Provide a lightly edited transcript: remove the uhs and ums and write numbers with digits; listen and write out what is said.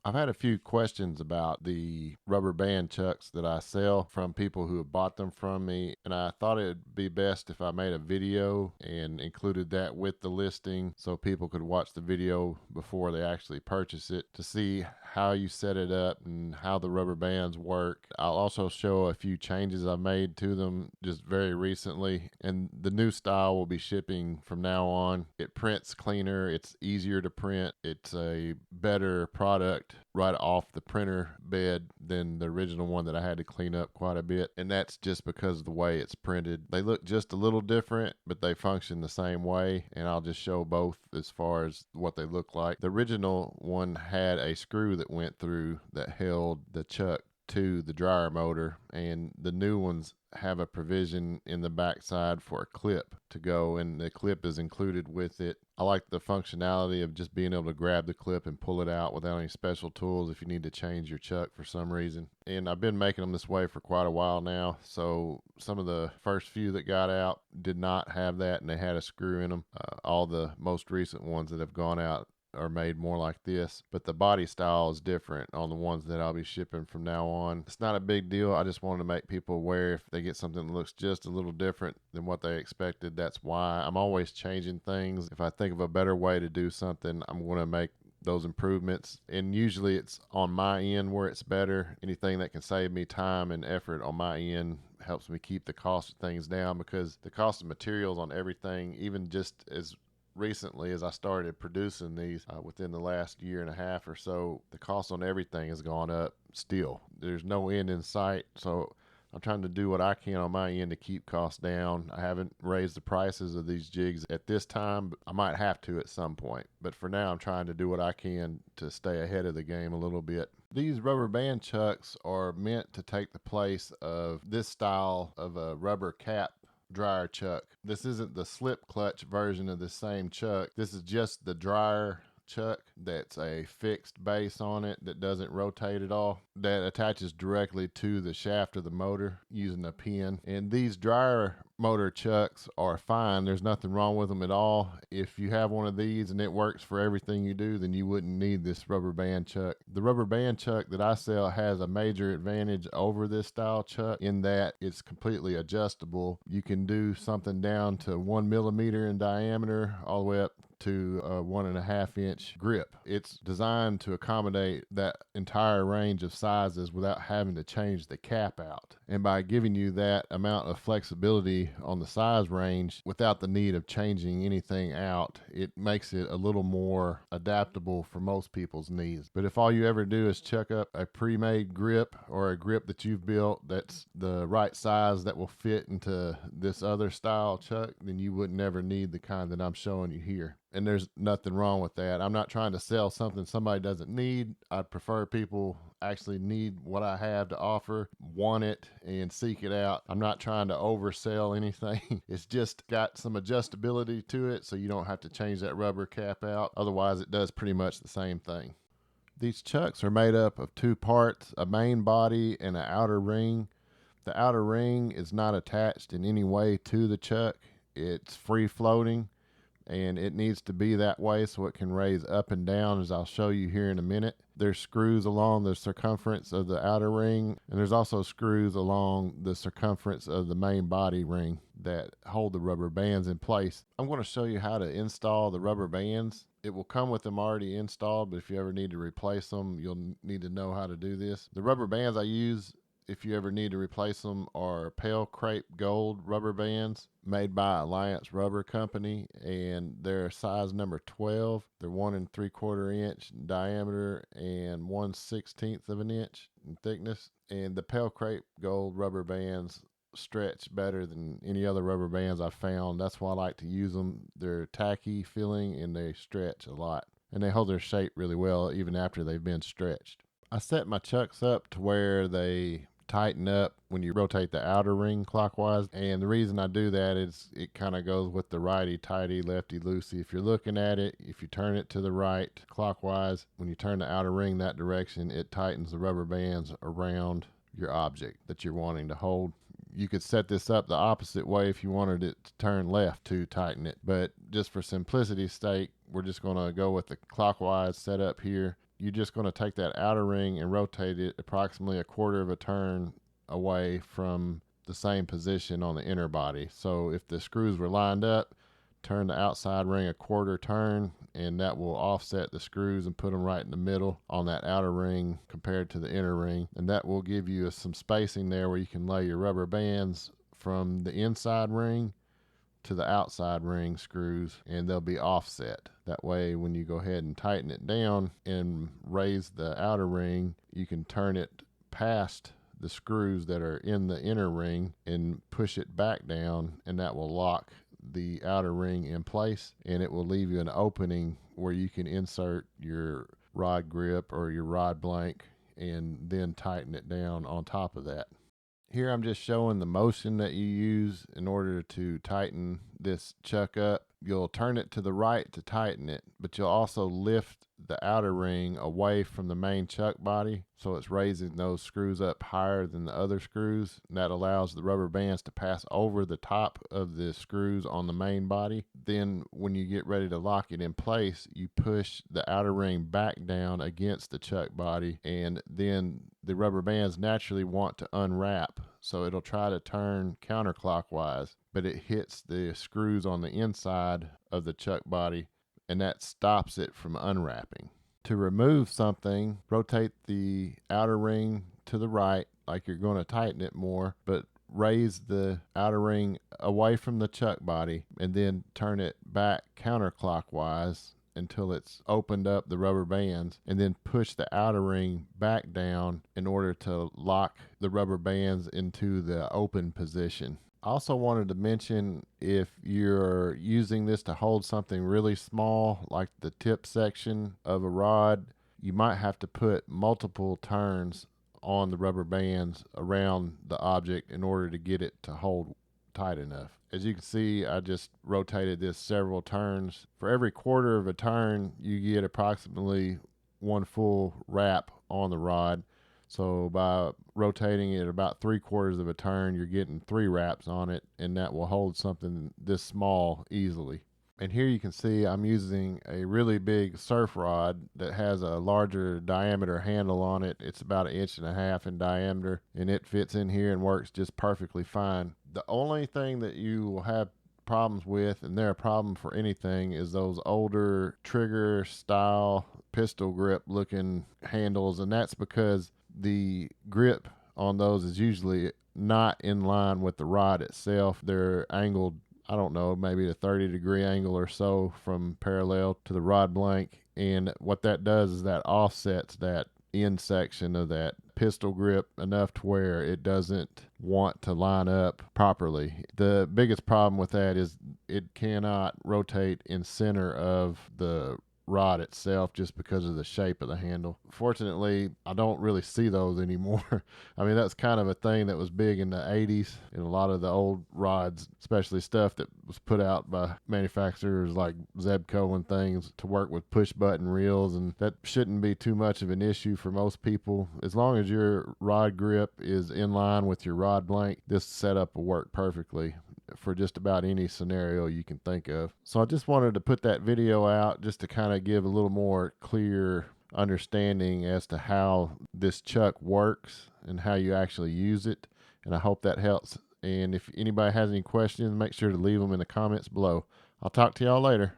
I've had a few questions about the rubber band chucks that I sell from people who have bought them from me, and I thought it'd be best if I made a video and included that with the listing so people could watch the video before they actually purchase it to see how you set it up and how the rubber bands work. I'll also show a few changes I've made to them just very recently, and the new style will be shipping from now on. It prints cleaner, it's easier to print, it's a better product right off the printer bed than the original one that I had to clean up quite a bit. And that's just because of the way it's printed. They look just a little different, but they function the same way. And I'll just show both as far as what they look like. The original one had a screw that went through that held the chuck to the dryer motor, and the new ones have a provision in the backside for a clip to go, and the clip is included with it. I like the functionality of just being able to grab the clip and pull it out without any special tools if you need to change your chuck for some reason. And I've been making them this way for quite a while now, so some of the first few that got out did not have that, and they had a screw in them. All the most recent ones that have gone out are made more like this, but the body style is different on the ones that I'll be shipping from now on. It's not a big deal. I just wanted to make people aware if they get something that looks just a little different than what they expected. That's why I'm always changing things. If I think of a better way to do something, I'm going to make those improvements, and usually it's on my end where it's better. Anything that can save me time and effort on my end helps me keep the cost of things down, because the cost of materials on everything, even just as recently as I started producing these within the last year and a half or so, the cost on everything has gone up still. There's no end in sight, so I'm trying to do what I can on my end to keep costs down. I haven't raised the prices of these jigs at this time, but I might have to at some point. But for now, I'm trying to do what I can to stay ahead of the game a little bit. These rubber band chucks are meant to take the place of this style of a rubber cap dryer chuck. This isn't the slip clutch version of the same chuck. This is just the dryer chuck that's a fixed base on it that doesn't rotate at all, that attaches directly to the shaft of the motor using a pin. And these dryer motor chucks are fine. There's nothing wrong with them at all. If you have one of these and it works for everything you do, then you wouldn't need this rubber band chuck. The rubber band chuck that I sell has a major advantage over this style chuck in that it's completely adjustable. You can do something down to 1 millimeter in diameter all the way up to a 1.5 inch grip. It's designed to accommodate that entire range of sizes without having to change the cap out. And by giving you that amount of flexibility on the size range without the need of changing anything out, it makes it a little more adaptable for most people's needs. But if all you ever do is chuck up a pre-made grip or a grip that you've built that's the right size that will fit into this other style chuck, then you would never need the kind that I'm showing you here. And there's nothing wrong with that. I'm not trying to sell something somebody doesn't need. I'd prefer people actually need what I have to offer, want it, and seek it out. I'm not trying to oversell anything. It's just got some adjustability to it so you don't have to change that rubber cap out. Otherwise, it does pretty much the same thing. These chucks are made up of two parts, a main body and an outer ring. The outer ring is not attached in any way to the chuck. It's free floating, and it needs to be that way so it can raise up and down, as I'll show you here in a minute. There's screws along the circumference of the outer ring, and there's also screws along the circumference of the main body ring that hold the rubber bands in place. I'm going to show you how to install the rubber bands. It will come with them already installed, but if you ever need to replace them, you'll need to know how to do this. The rubber bands I use, if you ever need to replace them, are Pale Crepe Gold rubber bands made by Alliance Rubber Company, and they're size number 12. They're 1 3/4 inch in diameter and 1/16 of an inch in thickness. And the Pale Crepe Gold rubber bands stretch better than any other rubber bands I've found. That's why I like to use them. They're tacky feeling and they stretch a lot, and they hold their shape really well even after they've been stretched. I set my chucks up to where they tighten up when you rotate the outer ring clockwise, and the reason I do that is it kind of goes with the righty tighty lefty loosey. If you're looking at it, if you turn it to the right clockwise, when you turn the outer ring that direction, it tightens the rubber bands around your object that you're wanting to hold. You could set this up the opposite way if you wanted it to turn left to tighten it, but just for simplicity's sake, we're just going to go with the clockwise setup here. you're just going to take that outer ring and rotate it approximately a quarter of a turn away from the same position on the inner body. So if the screws were lined up, turn the outside ring a quarter turn, and that will offset the screws and put them right in the middle on that outer ring compared to the inner ring. And that will give you some spacing there where you can lay your rubber bands from the inside ring to the outside ring screws, and they'll be offset. That way when you go ahead and tighten it down and raise the outer ring, you can turn it past the screws that are in the inner ring and push it back down, and that will lock the outer ring in place, and it will leave you an opening where you can insert your rod grip or your rod blank and then tighten it down on top of that. Here I'm just showing the motion that you use in order to tighten this chuck up. You'll turn it to the right to tighten it, but you'll also lift the outer ring away from the main chuck body, so it's raising those screws up higher than the other screws. And that allows the rubber bands to pass over the top of the screws on the main body. Then when you get ready to lock it in place, you push the outer ring back down against the chuck body, and then the rubber bands naturally want to unwrap, so it'll try to turn counterclockwise, but it hits the screws on the inside of the chuck body, and that stops it from unwrapping. To remove something, rotate the outer ring to the right like you're going to tighten it more, but raise the outer ring away from the chuck body and then turn it back counterclockwise until it's opened up the rubber bands, and then push the outer ring back down in order to lock the rubber bands into the open position. I also wanted to mention, if you're using this to hold something really small like the tip section of a rod, you might have to put multiple turns on the rubber bands around the object in order to get it to hold tight enough. As you can see, I just rotated this several turns. For every quarter of a turn, you get approximately one full wrap on the rod. So by rotating it about 3/4 of a turn, you're getting 3 wraps on it, and that will hold something this small easily. And here you can see I'm using a really big surf rod that has a larger diameter handle on it. It's about 1.5 inches in diameter, and it fits in here and works just perfectly fine. The only thing that you will have problems with, and they're a problem for anything, is those older trigger style pistol grip looking handles, and that's because the grip on those is usually not in line with the rod itself. They're angled, I don't know, maybe a 30-degree angle or so from parallel to the rod blank, and what that does is that offsets that end section of that pistol grip enough to where it doesn't want to line up properly. The biggest problem with that is it cannot rotate in center of the rod itself just because of the shape of the handle. Fortunately, I don't really see those anymore. I mean, that's kind of a thing that was big in the 80s, and a lot of the old rods, especially stuff that was put out by manufacturers like Zebco and things, to work with push button reels, and that shouldn't be too much of an issue for most people. As long as your rod grip is in line with your rod blank, this setup will work perfectly for just about any scenario you can think of. So I just wanted to put that video out just to kind of give a little more clear understanding as to how this chuck works and how you actually use it, and I hope that helps. And if anybody has any questions, make sure to leave them in the comments below. I'll talk to y'all later.